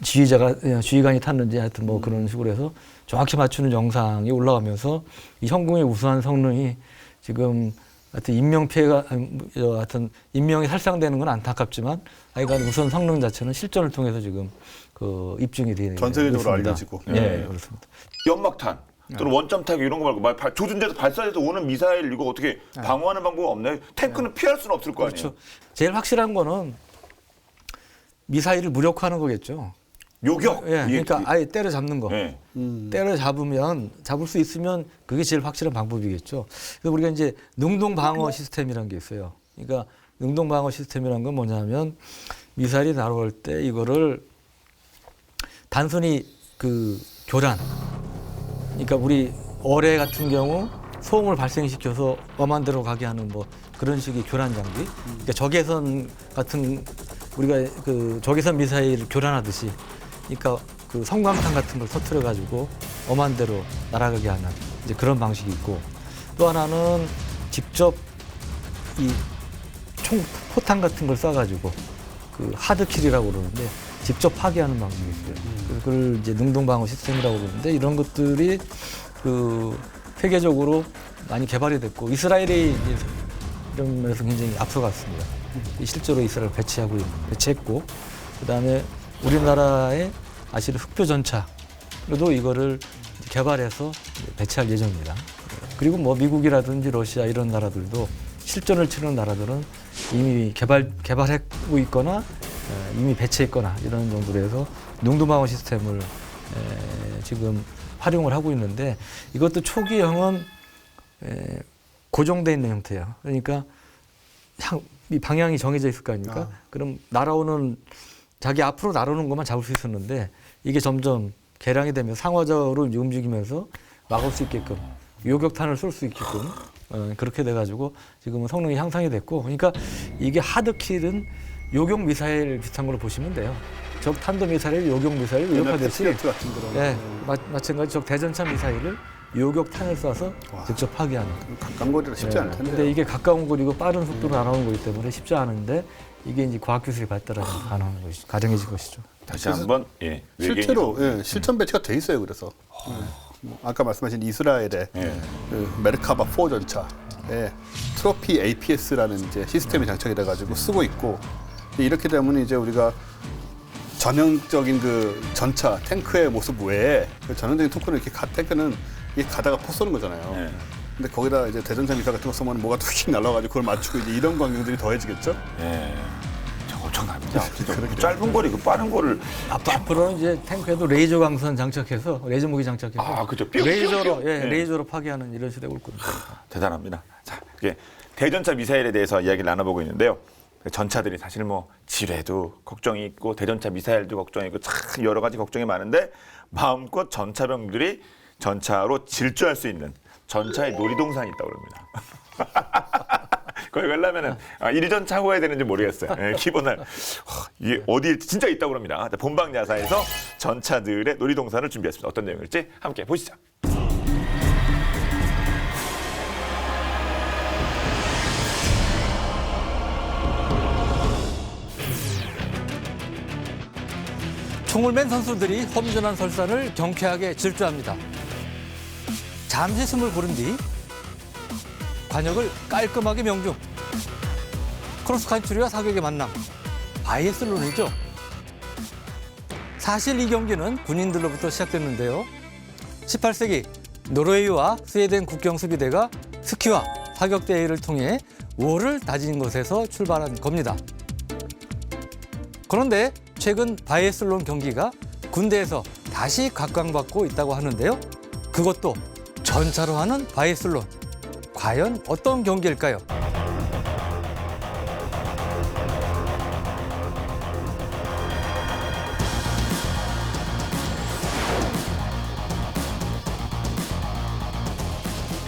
S2: 지휘관이 탔는지 하여튼 뭐 그런 식으로 해서 정확히 맞추는 영상이 올라가면서 이 현궁의 우수한 성능이 지금 하여튼 인명 피해가 하여튼 인명이 살상되는 건 안타깝지만 하여간 우선 성능 자체는 실전을 통해서 지금 그 입증이 되는
S3: 전 세계적으로
S2: 있습니다.
S3: 알려지고.
S2: 예, 그렇습니다.
S1: 연막탄 또는 원점 타격 이런 거 말고 조준돼서 발사돼서 오는 미사일 이거 어떻게 방어하는 방법이 없나요? 탱크는 피할 수는 없을 거 아니에요.
S2: 그렇죠. 제일 확실한 거는 미사일을 무력화하는 거겠죠.
S1: 요격.
S2: 예, 그러니까 아예 때려잡는 거.
S1: 예.
S2: 잡을 수 있으면 그게 제일 확실한 방법이겠죠. 그래서 우리가 이제 능동 방어 시스템이라는 게 있어요. 그러니까 능동 방어 시스템이라는 건 뭐냐면 미사일이 날아올 때 이거를 단순히 그 교란, 그러니까 우리 어뢰 같은 경우 소음을 발생시켜서 엄한 데로 가게 하는 뭐 그런 식의 교란 장비. 그러니까 적외선 같은 우리가 그 적외선 미사일을 교란하듯이, 그러니까 그 성광탄 같은 걸 터트려 가지고 엄한 데로 날아가게 하는 이제 그런 방식이 있고, 또 하나는 직접 이 포탄 같은 걸 쏴가지고 그 하드킬이라고 그러는데 직접 파괴하는 방식이 있어요. 그래서 그걸 이제 능동 방어 시스템이라고 그러는데 이런 것들이 그 세계적으로 많이 개발이 됐고 이스라엘이 이제 이런 면에서 굉장히 앞서갔습니다. 실제로 이스라엘 배치했고 그다음에 우리나라의 아시는 흑표 전차로도 이거를 개발해서 배치할 예정입니다. 그리고 뭐 미국이라든지 러시아 이런 나라들도 실전을 치는 나라들은 이미 개발하고 있거나 이미 배치했거나 이런 정도로 해서 능동방어 시스템을 지금 활용을 하고 있는데 이것도 초기형은 고정되어 있는 형태예요. 그러니까 이 방향이 정해져 있을 거 아닙니까? 그럼 자기 앞으로 날아오는 것만 잡을 수 있었는데 이게 점점 개량이 되면 상하좌우로 움직이면서 막을 수 있게끔 요격탄을 쏠 수 있게끔 그렇게 돼가지고 지금은 성능이 향상이 됐고, 그러니까 이게 하드킬은 요격 미사일 비슷한 걸로 보시면 돼요. 적 탄도 미사일, 요격 미사일 요격하듯이
S3: 같은 그런.
S2: 네, 마찬가지 적 대전차 미사일을 요격탄을 쏴서 직접 파괴하는.
S3: 가까운 거리라 쉽지 않을 텐데.
S2: 근데 이게 가까운 거리고 빠른 속도로 날아오는 거기 때문에 쉽지 않은데 이게 이제 과학기술이 발달하면 가능한 것이죠. 가능해진 것이죠.
S1: 다시 한번
S3: 실제로 실전 배치가 돼 있어요. 그래서 아까 말씀하신 이스라엘의 그 메르카바 4 전차에 트로피 APS라는 이제 시스템이 장착이 돼가지고 쓰고 있고, 이렇게 되면 이제 우리가 전형적인 그 전차 탱크의 모습 외에 그 전형적인 토크는 이렇게 탱크는 이게 가다가 포 쏘는 거잖아요. 근데 거기다 이제 대전차 미사일 같은 거 쏘면 뭐가 툭 날아가지고 그걸 맞추고 이제 이런 광경들이 더해지겠죠.
S1: 예. 엄청납니다. 야, 진짜 짧은 거리 그 빠른 거를
S2: 앞으로는 이제 탱크에도 레이저 광선 장착해서 레이저 무기 장착해서
S1: 그죠.
S2: 레이저로
S1: 네.
S2: 레이저로 파괴하는 이런 시대가 올 겁니다.
S1: 대단합니다. 자, 이게 대전차 미사일에 대해서 이야기를 나눠보고 있는데요. 전차들이 사실 뭐 지뢰도 걱정이 있고 대전차 미사일도 걱정이 있고 참 여러 가지 걱정이 많은데 마음껏 전차병들이 전차로 질주할 수 있는 전차의 놀이동산이 있다고 그럽니다. 거기 가려면은 이리전 차고 해야 되는지 모르겠어요. 예, 기본을 이게 어디 진짜 있다고 그럽니다. 본방 야사에서 전차들의 놀이동산을 준비했습니다. 어떤 내용일지 함께 보시죠.
S2: 총을 맨 선수들이 험준한 설산을 경쾌하게 질주합니다. 잠시 숨을 고른 뒤 관역을 깔끔하게 명중. 크로스컨트리와 사격의 만남. 바이애슬론이죠. 사실 이 경기는 군인들로부터 시작됐는데요. 18세기 노르웨이와 스웨덴 국경수비대가 스키와 사격 대회를 통해 우호를 다진 곳에서 출발한 겁니다. 그런데 최근 바이애슬론 경기가 군대에서 다시 각광받고 있다고 하는데요. 그것도 전차로 하는 바이애슬론. 과연 어떤 경기일까요?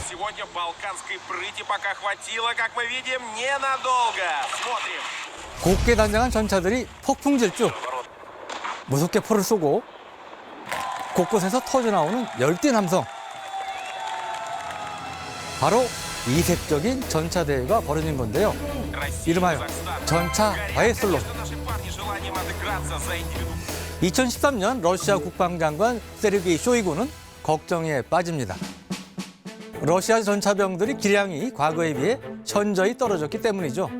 S4: Сегодня балканской прыти пока хватило, как мы видим, ненадолго. Смотрим.
S2: 곱게 단장한 전차들이 폭풍 질주. 무섭게 포를 쏘고 곳곳에서 터져나오는 열띤 함성. 바로 이색적인 전차 대회가 벌어진 건데요. 이름하여 전차 바이애슬론. 2013년 러시아 국방장관 세르게이 쇼이구는 걱정에 빠집니다. 러시아 전차병들의 기량이 과거에 비해 현저히 떨어졌기 때문이죠.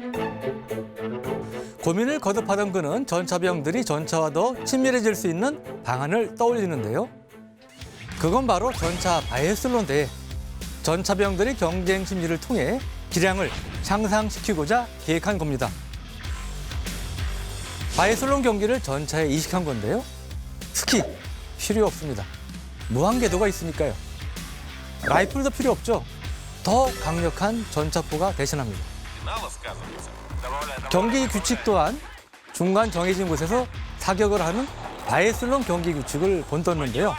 S2: 고민을 거듭하던 그는 전차병들이 전차와 더 친밀해질 수 있는 방안을 떠올리는데요. 그건 바로 전차 바이애슬론 대회. 전차병들의 경쟁 심리를 통해 기량을 향상시키고자 계획한 겁니다. 바이애슬론 경기를 전차에 이식한 건데요. 스키 필요 없습니다. 무한궤도가 있으니까요. 라이플도 필요 없죠. 더 강력한 전차포가 대신합니다. 경기 규칙 또한 중간 정해진 곳에서 타격을 하는 바이애슬론 경기 규칙을 본떴는데요.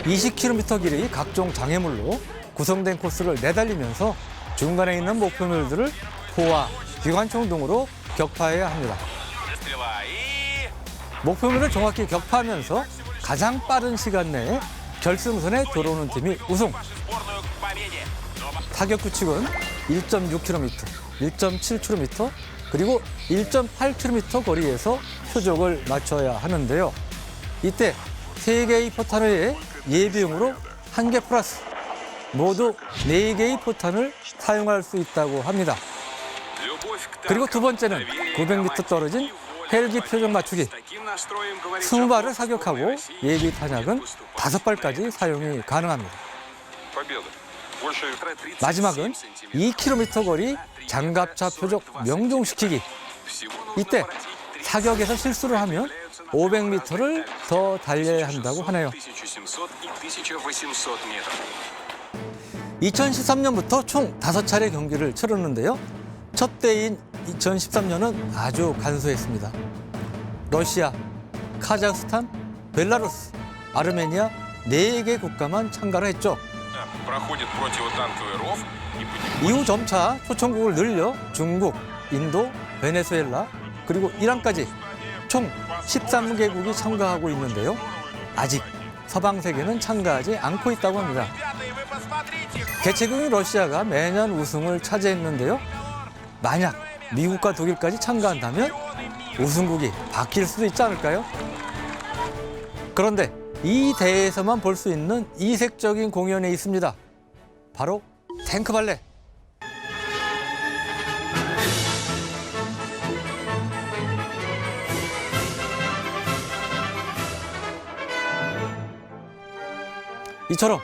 S2: 20km 길이 각종 장애물로 구성된 코스를 내달리면서 중간에 있는 목표물들을 포와 기관총 등으로 격파해야 합니다. 목표물을 정확히 격파하면서 가장 빠른 시간 내에 결승선에 들어오는 팀이 우승. 타격 규칙은 1.6km, 1.7km, 그리고 1.8km 거리에서 표적을 맞춰야 하는데요. 이때 3개의 포탄 외에 예비용으로 1개 플러스 모두 4개의 포탄을 사용할 수 있다고 합니다. 그리고 두 번째는 900m 떨어진 헬기 표적 맞추기. 20발을 사격하고 예비 탄약은 5발까지 사용이 가능합니다. 마지막은 2km 거리 장갑차 표적 명중시키기. 이때 사격에서 실수를 하면 500m를 더 달려야 한다고 하네요. 2013년부터 총 5차례 경기를 치렀는데요. 첫 대인 2013년은 아주 간소했습니다. 러시아, 카자흐스탄, 벨라루스, 아르메니아 4개 국가만 참가를 했죠. 이후 점차 초청국을 늘려 중국, 인도, 베네수엘라, 그리고 이란까지 총 13개국이 참가하고 있는데요. 아직 서방 세계는 참가하지 않고 있다고 합니다. 개최국인 러시아가 매년 우승을 차지했는데요. 만약 미국과 독일까지 참가한다면 우승국이 바뀔 수도 있지 않을까요? 그런데 이 대회에서만 볼 수 있는 이색적인 공연이 있습니다. 바로 탱크 발레. 이처럼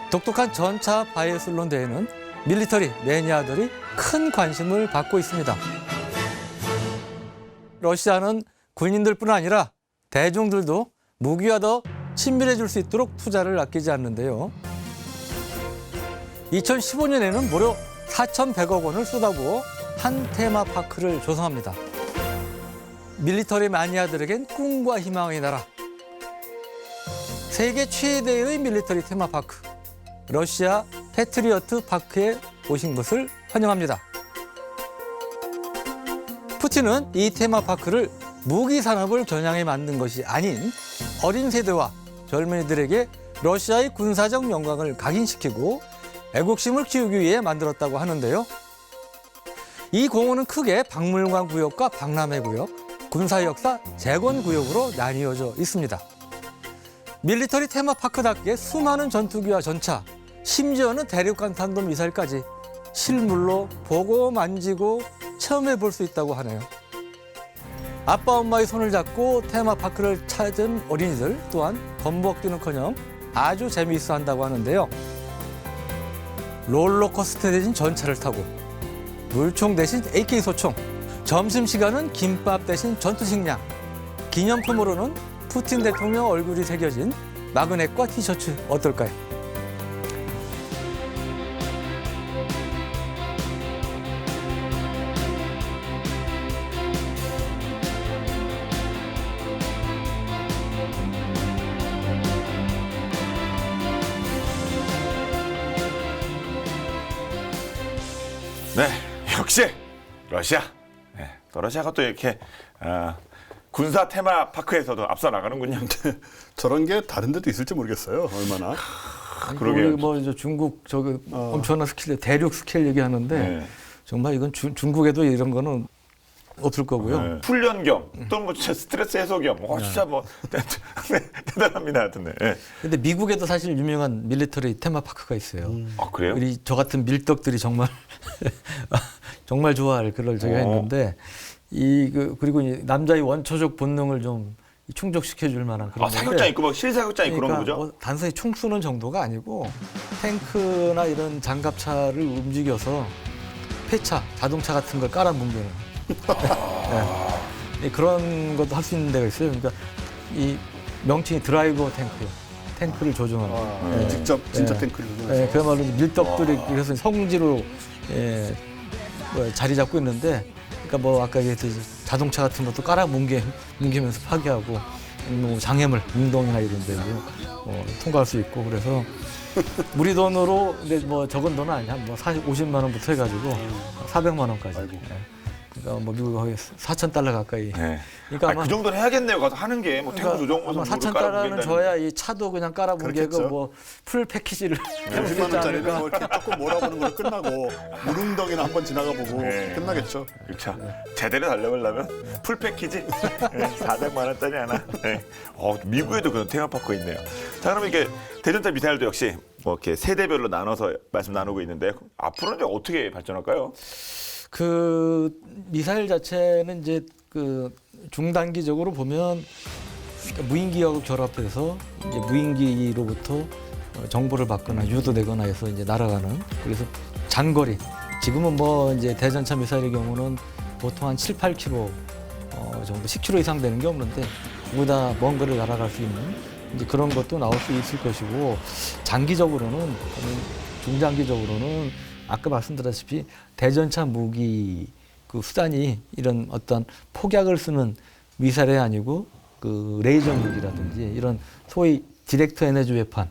S2: 독특한 전차 바이애슬론 대회는 밀리터리 매니아들이 큰 관심을 받고 있습니다. 러시아는 군인들뿐 아니라 대중들도 무기와 더 친밀해질 수 있도록 투자를 아끼지 않는데요. 2015년에는 무려 4,100억 원을 쏟아부어 한 테마파크를 조성합니다. 밀리터리 마니아들에겐 꿈과 희망의 나라. 세계 최대의 밀리터리 테마파크, 러시아 패트리어트 파크에 오신 것을 환영합니다. 푸틴은 이 테마파크를 무기 산업을 겨냥해 만든 것이 아닌 어린 세대와 젊은이들에게 러시아의 군사적 영광을 각인시키고 애국심을 키우기 위해 만들었다고 하는데요. 이 공원은 크게 박물관 구역과 박람회 구역, 군사역사 재건 구역으로 나뉘어져 있습니다. 밀리터리 테마파크답게 수많은 전투기와 전차, 심지어는 대륙간 탄도 미사일까지 실물로 보고 만지고 체험해 볼 수 있다고 하네요. 아빠 엄마의 손을 잡고 테마파크를 찾은 어린이들 또한 겁먹기는커녕 아주 재미있어 한다고 하는데요. 롤러코스터 대신 전차를 타고 물총 대신 AK 소총, 점심시간은 김밥 대신 전투식량, 기념품으로는 푸틴 대통령 얼굴이 새겨진 마그넷과 티셔츠 어떨까요?
S1: 네, 역시 러시아. 네, 또 러시아가 또 이렇게 군사 테마 파크에서도 앞서 나가는군요.
S3: 저런 게 다른 데도 있을지 모르겠어요. 얼마나.
S1: 그러게요.
S2: 우리 뭐 이제 중국 저기 엄청난 스케일, 대륙 스케일 얘기하는데
S1: 네.
S2: 정말 이건 중국에도 이런 거는 없을 거고요.
S1: 네. 훈련 겸, 또 뭐 진짜 스트레스 해소 겸, 진짜 뭐 대단합니다, 하여튼. 네.
S2: 근데 미국에도 사실 유명한 밀리터리 테마파크가 있어요.
S1: 아 그래요?
S2: 우리 저 같은 밀떡들이 정말 정말 좋아할 그걸 저희가 했는데 그리고 이 남자의 원초적 본능을 좀 충족시켜 줄 만한 그런
S1: 사격장 있고 막 실사격장 있고 그런 거죠?
S2: 뭐 단순히 총 쏘는 정도가 아니고 탱크나 이런 장갑차를 움직여서 폐차, 자동차 같은 걸 깔아뭉개는 네. 그런 것도 할 수 있는 데가 있어요. 그러니까 이 명칭이 드라이버 탱크예요. 탱크를 조종하는. 네.
S3: 직접 진짜
S2: 네.
S3: 탱크를
S2: 네, 그야말로 밀떡들이 그래서 성지로 자리 잡고 있는데, 그러니까 뭐 아까 얘기했듯이 자동차 같은 것도 뭉개면서 파괴하고, 뭐 장애물, 운동이나 이런 데 통과할 수 있고, 그래서 우리 돈으로 근데 뭐 적은 돈은 아니야, 뭐 50만 원부터 해가지고 400만 원까지. 네. 그러니까 뭐 미국 거의 4,000달러 가까이.
S1: 네.
S2: 그러니까 아마
S1: 그 정도는 해야겠네요. 가서 하는 게 뭐 탱크 조종
S2: 아마 4,000달러는 줘야 이 차도 그냥 깔아뭉개고
S3: 그렇겠죠.
S2: 뭐 풀 패키지를
S3: 50만 원짜리는 뭐 이렇게 조금 몰아보는 걸로 끝나고 물웅덩이나 한번 지나가 보고
S1: 네.
S3: 끝나겠죠.
S1: 그렇죠. 제대로 달려보려면 풀 패키지 400만 원짜리 하나. 네. 미국에도 그런 테마파크가 있네요. 자, 그럼 이게 대전차 미사일도 역시 뭐 이렇게 세대별로 나눠서 말씀 나누고 있는데 앞으로는 이제 어떻게 발전할까요?
S2: 그 미사일 자체는 이제 그 중단기적으로 보면 무인기하고 결합해서 이제 무인기로부터 정보를 받거나 유도되거나 해서 이제 날아가는, 그래서 장거리, 지금은 뭐 이제 대전차 미사일의 경우는 보통 한 7, 8km 정도, 10km 이상 되는 게 없는데 그보다 먼 거리를 날아갈 수 있는 이제 그런 것도 나올 수 있을 것이고, 장기적으로는, 중장기적으로는 아까 말씀드렸다시피 대전차 무기 그 수단이 이런 어떤 폭약을 쓰는 미사일이 아니고 그 레이저 무기라든지 이런 소위 디렉트 에너지 웨폰,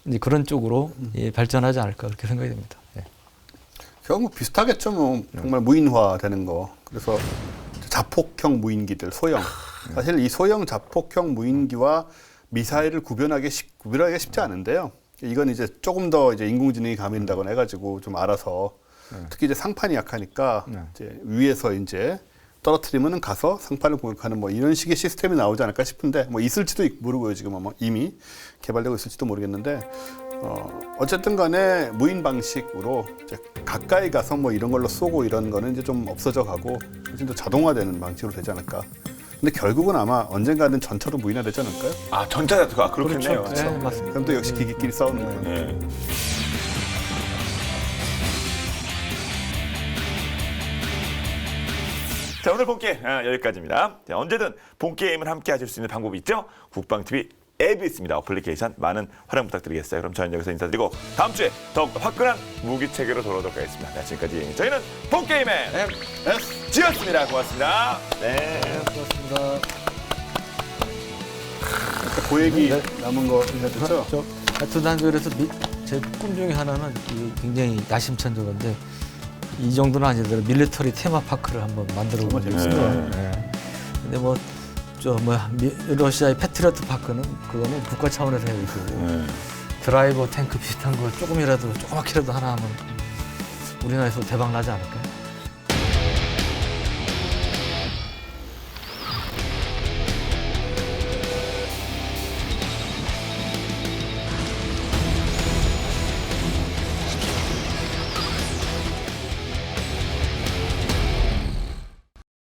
S2: 이제 그런 쪽으로 발전하지 않을까 그렇게 생각이 됩니다. 네.
S3: 결국 비슷하겠죠. 뭐 정말 무인화되는 거. 그래서 자폭형 무인기들, 소형. 사실 이 소형 자폭형 무인기와 미사일을 구별하기 쉽지 않은데요. 이건 이제 조금 더 이제 인공지능이 가미된다거나 해가지고 좀 알아서, 특히 이제 상판이 약하니까 이제 위에서 이제 떨어뜨리면은 가서 상판을 공격하는 뭐 이런 식의 시스템이 나오지 않을까 싶은데, 뭐 있을지도 모르고요. 지금 아마 이미 개발되고 있을지도 모르겠는데, 어쨌든 간에 무인 방식으로 이제 가까이 가서 뭐 이런 걸로 쏘고 이런 거는 이제 좀 없어져 가고 훨씬 더 자동화되는 방식으로 되지 않을까. 근데 결국은 아마 언젠가는 전차도 무인화되지 않을까요?
S1: 아, 전차 그렇겠네요.
S2: 그렇죠. 네, 맞습니다.
S3: 그럼 또 역시 기기끼리 싸우는 거예요.
S1: 네. 자, 오늘 본게임 여기까지입니다. 자, 언제든 본게임을 함께 하실 수 있는 방법이 있죠. 국방TV 앱이 있습니다. 어플리케이션 많은 활용 부탁드리겠어요. 그럼 저희는 여기서 인사드리고 다음 주에 더욱더 화끈한 무기체계로 돌아오도록 하겠습니다. 네, 지금까지 저희는 본게임의 MSG였습니다. 고맙습니다. 네.
S2: 고맙습니다.
S3: 그 얘기
S2: 네.
S3: 남은 거 해야겠죠?
S2: 저 하여튼 난 그래서 제 꿈 중에 하나는 굉장히 야심찬 건데 이 정도는 아니더라도 밀리터리 테마파크를 한번 만들어 보고 싶어요. 네. 근데 러시아의 패트리어트 파크는 그거는 국가 차원에서 해야 되고 드라이버 탱크 비슷한 걸 조그맣게라도 하나 하면 우리나라에서 대박 나지 않을까요?